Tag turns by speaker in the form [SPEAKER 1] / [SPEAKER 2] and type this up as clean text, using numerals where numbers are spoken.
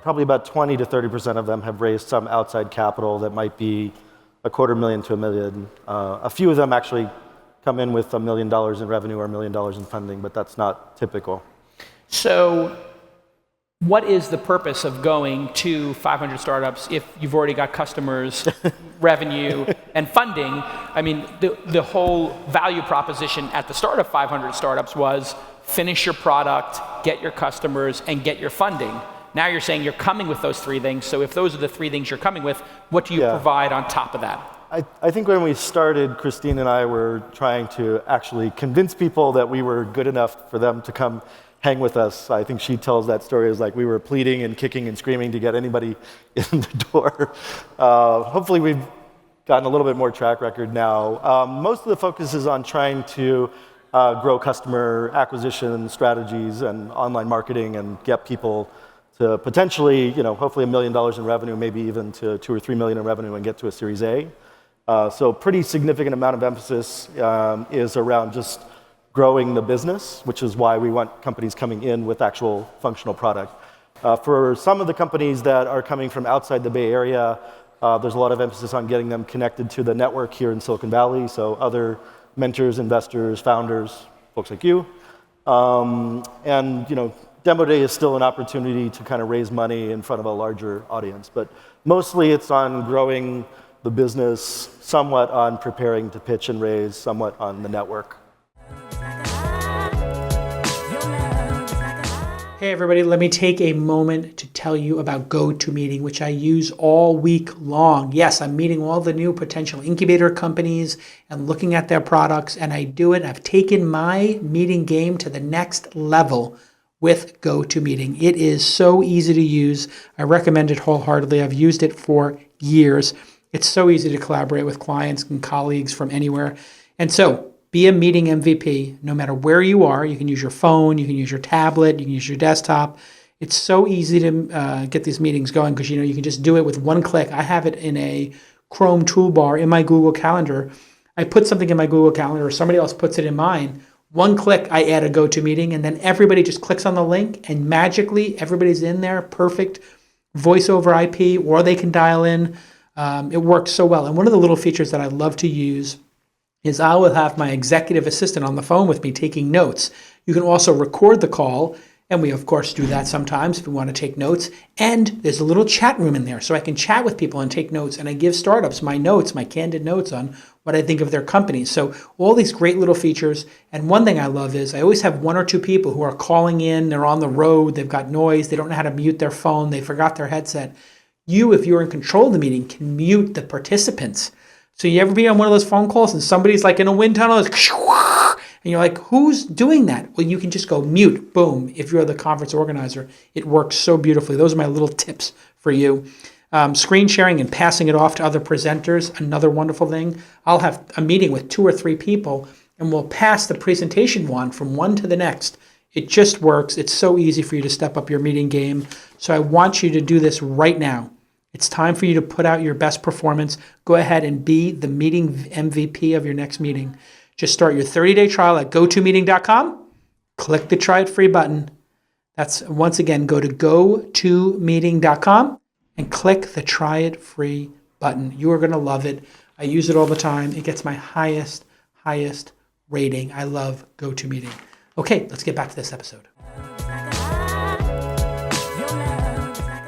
[SPEAKER 1] probably about 20 to 30% of them have raised some outside capital that might be $250,000 to $1 million. A few of them actually come in with $1 million in revenue or $1 million in funding, but that's not typical.
[SPEAKER 2] So what is the purpose of going to 500 startups if you've already got customers, revenue, and funding? I mean, the whole value proposition at the start of 500 startups was finish your product, get your customers, and get your funding. Now you're saying you're coming with those three things. So if those are the three things you're coming with, what do you provide on top of that?
[SPEAKER 1] I think when we started, Christine and I were trying to actually convince people that we were good enough for them to come hang with us. I think she tells that story as like we were pleading and kicking and screaming to get anybody in the door. Hopefully we've gotten a little bit more track record now. Most of the focus is on trying to grow customer acquisition strategies and online marketing and get people to potentially, hopefully $1 million in revenue, maybe even to 2 or 3 million in revenue and get to a Series A. So pretty significant amount of emphasis is around just growing the business, which is why we want companies coming in with actual functional product. For some of the companies that are coming from outside the Bay Area, there's a lot of emphasis on getting them connected to the network here in Silicon Valley, so other mentors, investors, founders, folks like you. Demo Day is still an opportunity to kind of raise money in front of a larger audience, but mostly it's on growing the business, somewhat on preparing to pitch and raise, somewhat on the network.
[SPEAKER 3] Hey everybody, let me take a moment to tell you about GoToMeeting, which I use all week long. Yes, I'm meeting all the new potential incubator companies and looking at their products, and I do it. I've taken my meeting game to the next level with GoToMeeting. It is so easy to use. I recommend it wholeheartedly. I've used it for years. It's so easy to collaborate with clients and colleagues from anywhere. And so, be a meeting MVP no matter where you are. You can use your phone, you can use your tablet, you can use your desktop. It's so easy to get these meetings going because you can just do it with one click. I have it in a Chrome toolbar in my Google Calendar. I put something in my Google Calendar or somebody else puts it in mine. One click, I add a GoToMeeting, and then everybody just clicks on the link and magically everybody's in there, perfect voice over IP, or they can dial in. It works so well. And one of the little features that I love to use is I will have my executive assistant on the phone with me taking notes. You can also record the call, and we of course do that sometimes if we want to take notes. And there's a little chat room in there, so I can chat with people and take notes, and I give startups my notes, my candid notes on what I think of their companies. So all these great little features. And one thing I love is I always have 1 or 2 people who are calling in, they're on the road, they've got noise, they don't know how to mute their phone, they forgot their headset. You, if you're in control of the meeting, can mute the participants. So you ever be on one of those phone calls and somebody's like in a wind tunnel, and you're like, who's doing that? Well, you can just go mute, boom. If you're the conference organizer, it works so beautifully. Those are my little tips for you. Screen sharing and passing it off to other presenters, another wonderful thing. I'll have a meeting with 2 or 3 people and we'll pass the presentation wand from one to the next. It just works. It's so easy for you to step up your meeting game. So I want you to do this right now. It's time for you to put out your best performance. Go ahead and be the meeting MVP of your next meeting. Just start your 30-day trial at gotomeeting.com. Click the Try It Free button. That's, once again, go to gotomeeting.com and click the Try It Free button. You are going to love it. I use it all the time. It gets my highest rating. I love GoToMeeting. Okay, let's get back to this episode.